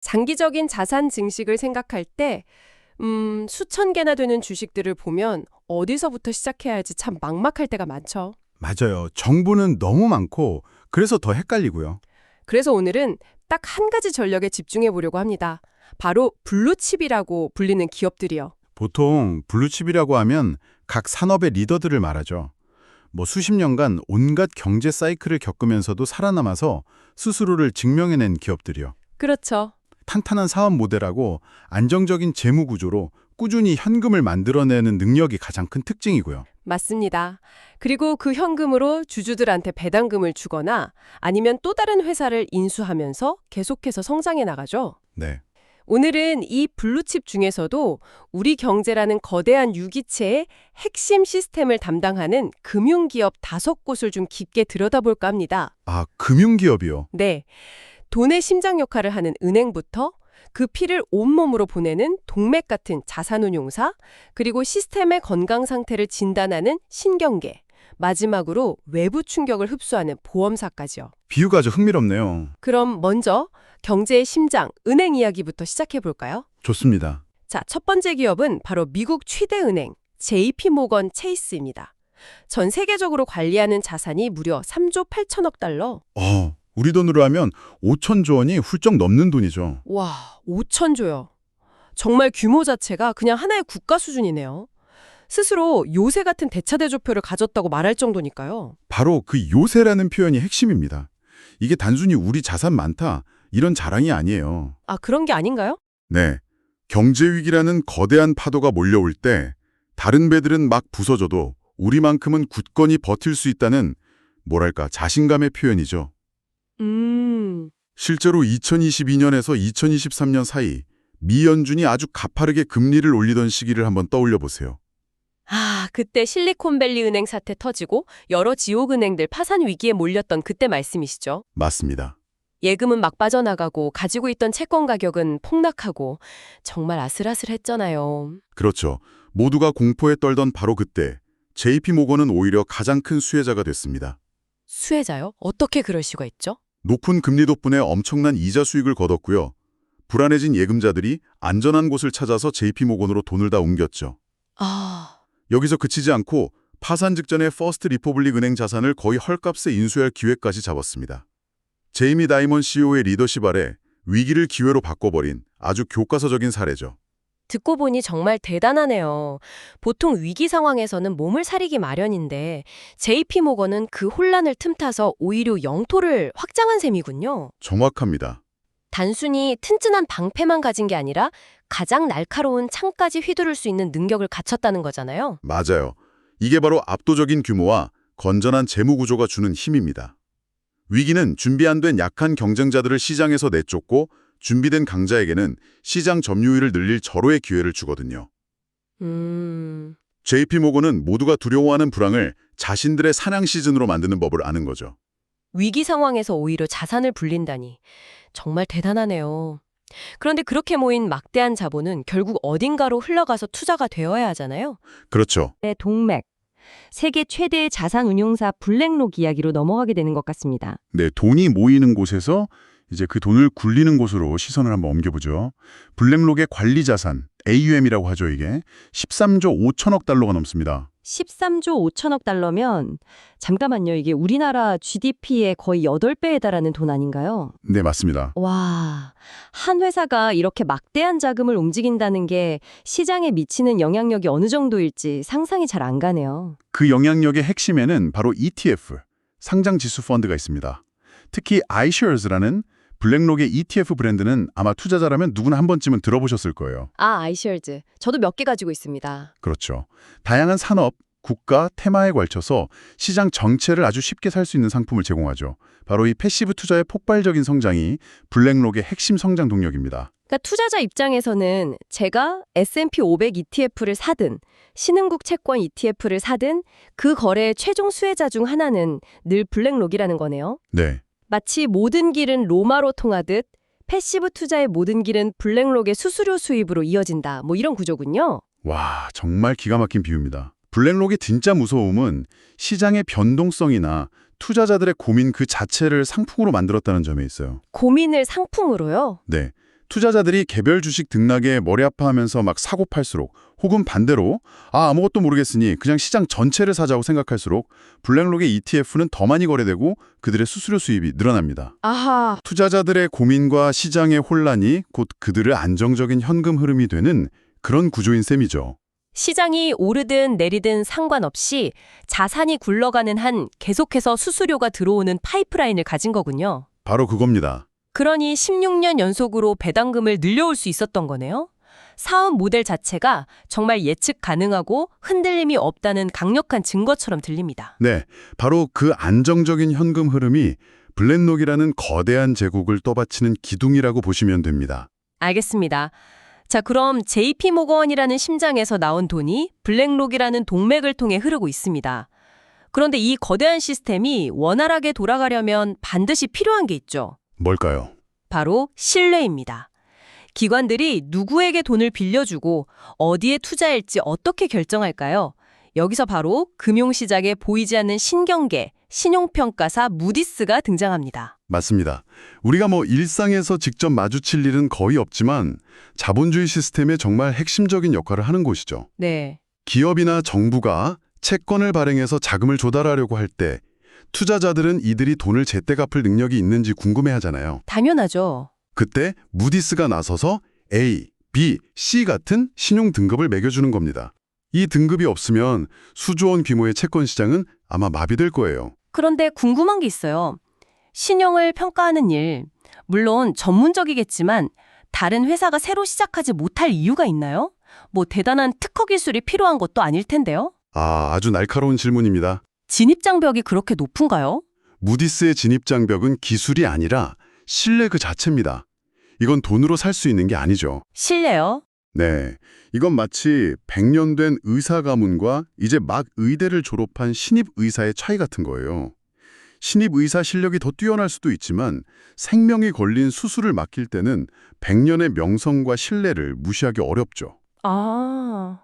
장기적인 자산 증식을 생각할 때, 수천 개나 되는 주식들을 보면 어디서부터 시작해야 할지 참 막막할 때가 많죠. 맞아요. 정보는 너무 많고 그래서 더 헷갈리고요. 그래서 오늘은 딱 한 가지 전략에 집중해 보려고 합니다. 바로 블루칩이라고 불리는 기업들이요. 보통 블루칩이라고 하면 각 산업의 리더들을 말하죠. 뭐 수십 년간 온갖 경제 사이클을 겪으면서도 살아남아서 스스로를 증명해낸 기업들이요. 그렇죠. 탄탄한 사업 모델하고 안정적인 재무 구조로 꾸준히 현금을 만들어내는 능력이 가장 큰 특징이고요. 맞습니다. 그리고 그 현금으로 주주들한테 배당금을 주거나 아니면 또 다른 회사를 인수하면서 계속해서 성장해 나가죠. 네. 오늘은 이 블루칩 중에서도 우리 경제라는 거대한 유기체의 핵심 시스템을 담당하는 금융기업 5곳을 좀 깊게 들여다볼까 합니다. 아, 금융기업이요. 네. 돈의 심장 역할을 하는 은행부터 그 피를 온몸으로 보내는 동맥 같은 자산운용사, 그리고 시스템의 건강 상태를 진단하는 신경계, 마지막으로 외부 충격을 흡수하는 보험사까지요. 비유가 아주 흥미롭네요. 그럼 먼저 경제의 심장, 은행 이야기부터 시작해 볼까요? 좋습니다. 자, 첫 번째 기업은 바로 미국 최대 은행, JP 모건 체이스입니다. 전 세계적으로 관리하는 자산이 무려 3조 8천억 달러. 우리 돈으로 하면 5천조 원이 훌쩍 넘는 돈이죠. 와, 5천조요. 정말 규모 자체가 그냥 하나의 국가 수준이네요. 스스로 요새 같은 대차대조표를 가졌다고 말할 정도니까요. 바로 그 요새라는 표현이 핵심입니다. 이게 단순히 우리 자산 많다 이런 자랑이 아니에요. 아, 그런 게 아닌가요? 네. 경제 위기라는 거대한 파도가 몰려올 때 다른 배들은 막 부서져도 우리만큼은 굳건히 버틸 수 있다는 뭐랄까 자신감의 표현이죠. 실제로 2022년에서 2023년 사이 미 연준이 아주 가파르게 금리를 올리던 시기를 한번 떠올려 보세요. 아, 그때 실리콘밸리 은행 사태 터지고 여러 지옥은행들 파산 위기에 몰렸던 그때 말씀이시죠? 맞습니다. 예금은 막 빠져나가고 가지고 있던 채권 가격은 폭락하고 정말 아슬아슬했잖아요. 그렇죠. 모두가 공포에 떨던 바로 그때 JP 모건은 오히려 가장 큰 수혜자가 됐습니다. 수혜자요? 어떻게 그럴 수가 있죠? 높은 금리 덕분에 엄청난 이자 수익을 거뒀고요. 불안해진 예금자들이 안전한 곳을 찾아서 JP 모건으로 돈을 다 옮겼죠. 아, 여기서 그치지 않고 파산 직전에 퍼스트 리퍼블릭 은행 자산을 거의 헐값에 인수할 기회까지 잡았습니다. 제이미 다이먼 CEO의 리더십 아래 위기를 기회로 바꿔버린 아주 교과서적인 사례죠. 듣고 보니 정말 대단하네요. 보통 위기 상황에서는 몸을 사리기 마련인데 JP 모건은 그 혼란을 틈타서 오히려 영토를 확장한 셈이군요. 정확합니다. 단순히 튼튼한 방패만 가진 게 아니라 가장 날카로운 창까지 휘두를 수 있는 능력을 갖췄다는 거잖아요. 맞아요. 이게 바로 압도적인 규모와 건전한 재무 구조가 주는 힘입니다. 위기는 준비 안 된 약한 경쟁자들을 시장에서 내쫓고 준비된 강자에게는 시장 점유율을 늘릴 절호의 기회를 주거든요. JP모건은 모두가 두려워하는 불황을 자신들의 사냥 시즌으로 만드는 법을 아는 거죠. 위기 상황에서 오히려 자산을 불린다니 정말 대단하네요. 그런데 그렇게 모인 막대한 자본은 결국 어딘가로 흘러가서 투자가 되어야 하잖아요. 그렇죠. 네, 동맥. 세계 최대의 자산 운용사 블랙록 이야기로 넘어가게 되는 것 같습니다. 네, 돈이 모이는 곳에서 이제 그 돈을 굴리는 곳으로 시선을 한번 옮겨보죠. 블랙록의 관리 자산, AUM이라고 하죠, 이게. 13조 5천억 달러가 넘습니다. 13조 5천억 달러면 잠깐만요. 이게 우리나라 GDP의 거의 8배에 달하는 돈 아닌가요? 네, 맞습니다. 와, 한 회사가 이렇게 막대한 자금을 움직인다는 게 시장에 미치는 영향력이 어느 정도일지 상상이 잘 안 가네요. 그 영향력의 핵심에는 바로 ETF, 상장 지수 펀드가 있습니다. 특히 iShares라는 블랙록의 ETF 브랜드는 아마 투자자라면 누구나 한 번쯤은 들어보셨을 거예요. 아, 아이셜즈. 저도 몇 개 가지고 있습니다. 그렇죠. 다양한 산업, 국가, 테마에 걸쳐서 시장 전체를 아주 쉽게 살 수 있는 상품을 제공하죠. 바로 이 패시브 투자의 폭발적인 성장이 블랙록의 핵심 성장 동력입니다. 그러니까 투자자 입장에서는 제가 S&P 500 ETF를 사든 신흥국 채권 ETF를 사든 그 거래의 최종 수혜자 중 하나는 늘 블랙록이라는 거네요. 네. 마치 모든 길은 로마로 통하듯 패시브 투자의 모든 길은 블랙록의 수수료 수입으로 이어진다. 뭐 이런 구조군요. 와, 정말 기가 막힌 비유입니다. 블랙록의 진짜 무서움은 시장의 변동성이나 투자자들의 고민 그 자체를 상품으로 만들었다는 점에 있어요. 고민을 상품으로요? 네. 투자자들이 개별 주식 등락에 머리 아파하면서 막 사고 팔수록 혹은 반대로 아무것도 모르겠으니 그냥 시장 전체를 사자고 생각할수록 블랙록의 ETF는 더 많이 거래되고 그들의 수수료 수입이 늘어납니다. 아하. 투자자들의 고민과 시장의 혼란이 곧 그들의 안정적인 현금 흐름이 되는 그런 구조인 셈이죠. 시장이 오르든 내리든 상관없이 자산이 굴러가는 한 계속해서 수수료가 들어오는 파이프라인을 가진 거군요. 바로 그겁니다. 그러니 16년 연속으로 배당금을 늘려올 수 있었던 거네요. 사업 모델 자체가 정말 예측 가능하고 흔들림이 없다는 강력한 증거처럼 들립니다. 네, 바로 그 안정적인 현금 흐름이 블랙록이라는 거대한 제국을 떠받치는 기둥이라고 보시면 됩니다. 알겠습니다. 자, 그럼 JP모건이라는 심장에서 나온 돈이 블랙록이라는 동맥을 통해 흐르고 있습니다. 그런데 이 거대한 시스템이 원활하게 돌아가려면 반드시 필요한 게 있죠. 뭘까요? 바로 신뢰입니다. 기관들이 누구에게 돈을 빌려주고 어디에 투자할지 어떻게 결정할까요? 여기서 바로 금융시장에 보이지 않는 신경계, 신용평가사 무디스가 등장합니다. 맞습니다. 우리가 일상에서 직접 마주칠 일은 거의 없지만 자본주의 시스템의 정말 핵심적인 역할을 하는 곳이죠. 네. 기업이나 정부가 채권을 발행해서 자금을 조달하려고 할 때 투자자들은 이들이 돈을 제때 갚을 능력이 있는지 궁금해하잖아요. 당연하죠. 그때 무디스가 나서서 A, B, C 같은 신용 등급을 매겨주는 겁니다. 이 등급이 없으면 수조 원 규모의 채권 시장은 아마 마비될 거예요. 그런데 궁금한 게 있어요. 신용을 평가하는 일, 물론 전문적이겠지만 다른 회사가 새로 시작하지 못할 이유가 있나요? 대단한 특허 기술이 필요한 것도 아닐 텐데요. 아주 날카로운 질문입니다. 진입장벽이 그렇게 높은가요? 무디스의 진입장벽은 기술이 아니라 신뢰 그 자체입니다. 이건 돈으로 살 수 있는 게 아니죠. 신뢰요? 네, 이건 마치 100년 된 의사 가문과 이제 막 의대를 졸업한 신입 의사의 차이 같은 거예요. 신입 의사 실력이 더 뛰어날 수도 있지만 생명이 걸린 수술을 맡길 때는 100년의 명성과 신뢰를 무시하기 어렵죠. 아,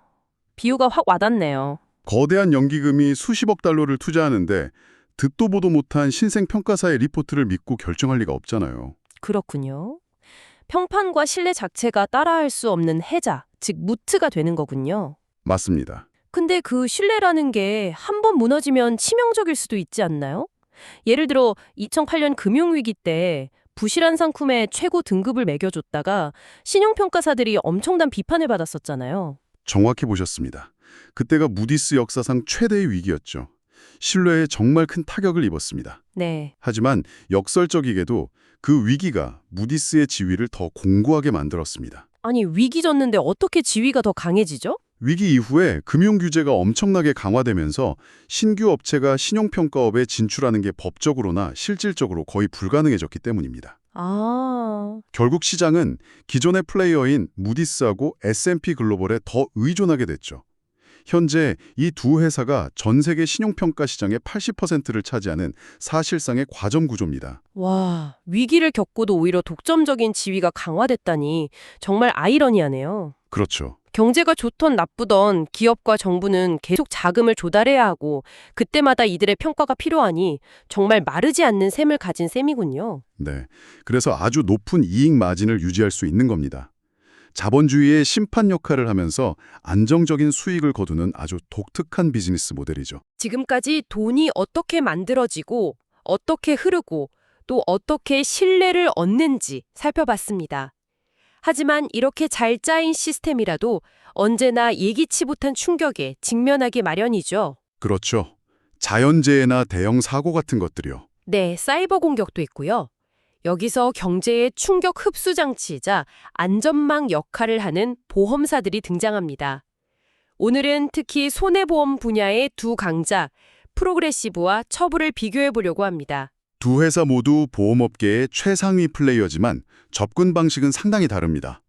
비유가 확 와닿네요. 거대한 연기금이 수십억 달러를 투자하는데 듣도 보도 못한 신생평가사의 리포트를 믿고 결정할 리가 없잖아요. 그렇군요. 평판과 신뢰 자체가 따라할 수 없는 해자, 즉 무트가 되는 거군요. 맞습니다. 근데 그 신뢰라는 게 한 번 무너지면 치명적일 수도 있지 않나요? 예를 들어 2008년 금융위기 때 부실한 상품에 최고 등급을 매겨줬다가 신용평가사들이 엄청난 비판을 받았었잖아요. 정확히 보셨습니다. 그때가 무디스 역사상 최대의 위기였죠. 신뢰에 정말 큰 타격을 입었습니다. 네. 하지만 역설적이게도 그 위기가 무디스의 지위를 더 공고하게 만들었습니다. 아니, 위기 졌는데 어떻게 지위가 더 강해지죠? 위기 이후에 금융 규제가 엄청나게 강화되면서 신규 업체가 신용평가업에 진출하는 게 법적으로나 실질적으로 거의 불가능해졌기 때문입니다. 아, 결국 시장은 기존의 플레이어인 무디스하고 S&P 글로벌에 더 의존하게 됐죠. 현재 이 두 회사가 전 세계 신용평가 시장의 80%를 차지하는 사실상의 과점 구조입니다. 와, 위기를 겪고도 오히려 독점적인 지위가 강화됐다니 정말 아이러니하네요. 그렇죠. 경제가 좋던 나쁘던 기업과 정부는 계속 자금을 조달해야 하고 그때마다 이들의 평가가 필요하니 정말 마르지 않는 셈을 가진 셈이군요. 네. 그래서 아주 높은 이익 마진을 유지할 수 있는 겁니다. 자본주의의 심판 역할을 하면서 안정적인 수익을 거두는 아주 독특한 비즈니스 모델이죠. 지금까지 돈이 어떻게 만들어지고 어떻게 흐르고 또 어떻게 신뢰를 얻는지 살펴봤습니다. 하지만 이렇게 잘 짜인 시스템이라도 언제나 예기치 못한 충격에 직면하기 마련이죠. 그렇죠. 자연재해나 대형 사고 같은 것들이요. 네, 사이버 공격도 있고요. 여기서 경제의 충격 흡수 장치이자 안전망 역할을 하는 보험사들이 등장합니다. 오늘은 특히 손해보험 분야의 두 강자, 프로그레시브와 처브를 비교해 보려고 합니다. 두 회사 모두 보험업계의 최상위 플레이어지만 접근 방식은 상당히 다릅니다.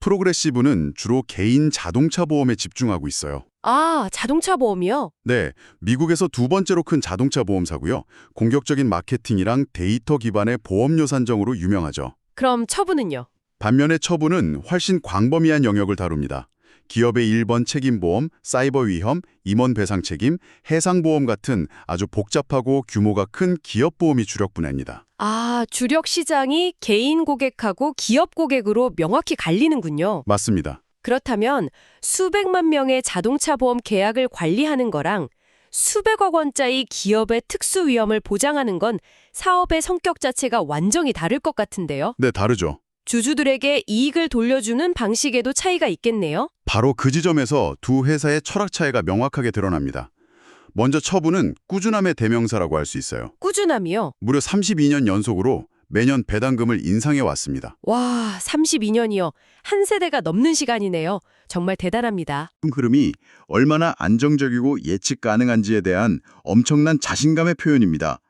프로그레시브는 주로 개인 자동차 보험에 집중하고 있어요. 아, 자동차 보험이요? 네, 미국에서 두 번째로 큰 자동차 보험사고요. 공격적인 마케팅이랑 데이터 기반의 보험료 산정으로 유명하죠. 그럼 처브는요? 반면에 처분은 훨씬 광범위한 영역을 다룹니다. 기업의 1번 책임보험, 사이버 위험, 임원 배상 책임, 해상보험 같은 아주 복잡하고 규모가 큰 기업보험이 주력 분야입니다. 아, 주력 시장이 개인 고객하고 기업 고객으로 명확히 갈리는군요. 맞습니다. 그렇다면 수백만 명의 자동차 보험 계약을 관리하는 거랑 수백억 원짜리 기업의 특수 위험을 보장하는 건 사업의 성격 자체가 완전히 다를 것 같은데요. 네, 다르죠. 주주들에게 이익을 돌려주는 방식에도 차이가 있겠네요. 바로 그 지점에서 두 회사의 철학 차이가 명확하게 드러납니다. 먼저 처분은 꾸준함의 대명사라고 할 수 있어요. 꾸준함이요. 무려 32년 연속으로 매년 배당금을 인상해 왔습니다. 와, 32년이요. 한 세대가 넘는 시간이네요. 정말 대단합니다. 흐름이 얼마나 안정적이고 예측 가능한지에 대한 엄청난 자신감의 표현입니다.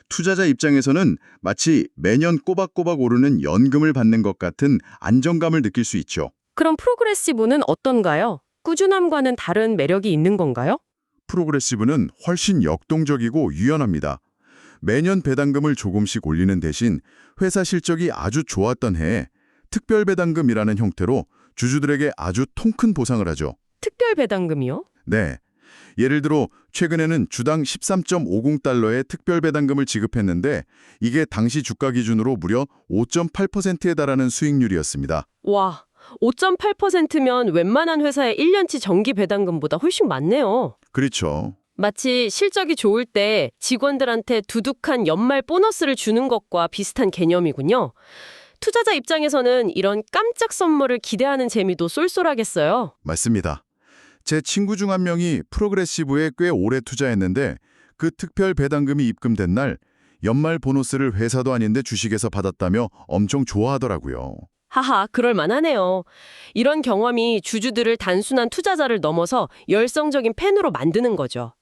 투자자 입장에서는 마치 매년 꼬박꼬박 오르는 연금을 받는 것 같은 안정감을 느낄 수 있죠. 그럼 프로그레시브는 어떤가요? 꾸준함과는 다른 매력이 있는 건가요? 프로그레시브는 훨씬 역동적이고 유연합니다. 매년 배당금을 조금씩 올리는 대신 회사 실적이 아주 좋았던 해에 특별 배당금이라는 형태로 주주들에게 아주 통큰 보상을 하죠. 특별 배당금이요? 네. 예를 들어 최근에는 주당 13.50달러의 특별 배당금을 지급했는데 이게 당시 주가 기준으로 무려 5.8%에 달하는 수익률이었습니다. 와, 5.8%면 웬만한 회사의 1년치 정기 배당금보다 훨씬 많네요. 그렇죠. 마치 실적이 좋을 때 직원들한테 두둑한 연말 보너스를 주는 것과 비슷한 개념이군요. 투자자 입장에서는 이런 깜짝 선물을 기대하는 재미도 쏠쏠하겠어요. 맞습니다. 제 친구 중 한 명이 프로그레시브에 꽤 오래 투자했는데 그 특별 배당금이 입금된 날 연말 보너스를 회사도 아닌데 주식에서 받았다며 엄청 좋아하더라고요. 하하, 그럴 만하네요. 이런 경험이 주주들을 단순한 투자자를 넘어서 열성적인 팬으로 만드는 거죠.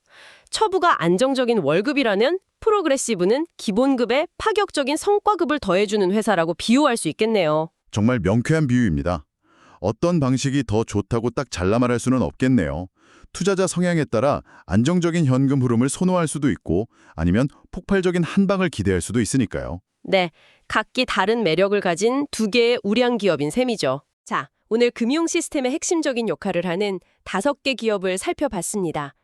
처부가 안정적인 월급이라는 프로그레시브는 기본급에 파격적인 성과급을 더해주는 회사라고 비유할 수 있겠네요. 정말 명쾌한 비유입니다. 어떤 방식이 더 좋다고 딱 잘라 말할 수는 없겠네요. 투자자 성향에 따라 안정적인 현금 흐름을 선호할 수도 있고 아니면 폭발적인 한방을 기대할 수도 있으니까요. 네, 각기 다른 매력을 가진 두 개의 우량 기업인 셈이죠. 자, 오늘 금융 시스템의 핵심적인 역할을 하는 5개 기업을 살펴봤습니다.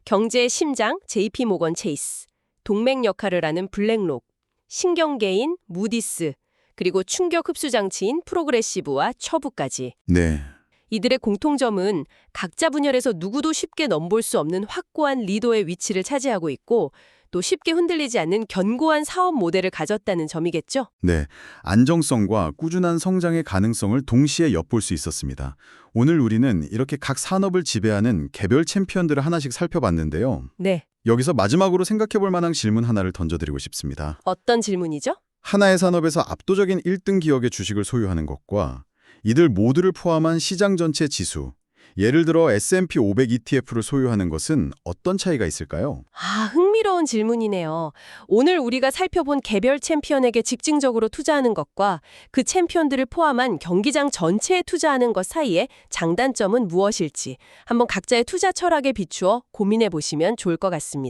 경제의 심장 JP모건 체이스, 동맹 역할을 하는 블랙록, 신경계인 무디스, 그리고 충격 흡수 장치인 프로그레시브와 처부까지. 네. 이들의 공통점은 각자 분야에서 누구도 쉽게 넘볼 수 없는 확고한 리더의 위치를 차지하고 있고 또 쉽게 흔들리지 않는 견고한 사업 모델을 가졌다는 점이겠죠. 네, 안정성과 꾸준한 성장의 가능성을 동시에 엿볼 수 있었습니다. 오늘 우리는 이렇게 각 산업을 지배하는 개별 챔피언들을 하나씩 살펴봤는데요. 네, 여기서 마지막으로 생각해 볼 만한 질문 하나를 던져드리고 싶습니다. 어떤 질문이죠? 하나의 산업에서 압도적인 1등 기업의 주식을 소유하는 것과 이들 모두를 포함한 시장 전체 지수, 예를 들어 S&P 500 ETF를 소유하는 것은 어떤 차이가 있을까요? 아, 흥미로운 질문이네요. 오늘 우리가 살펴본 개별 챔피언에게 직증적으로 투자하는 것과 그 챔피언들을 포함한 경기장 전체에 투자하는 것 사이의 장단점은 무엇일지 한번 각자의 투자 철학에 비추어 고민해 보시면 좋을 것 같습니다.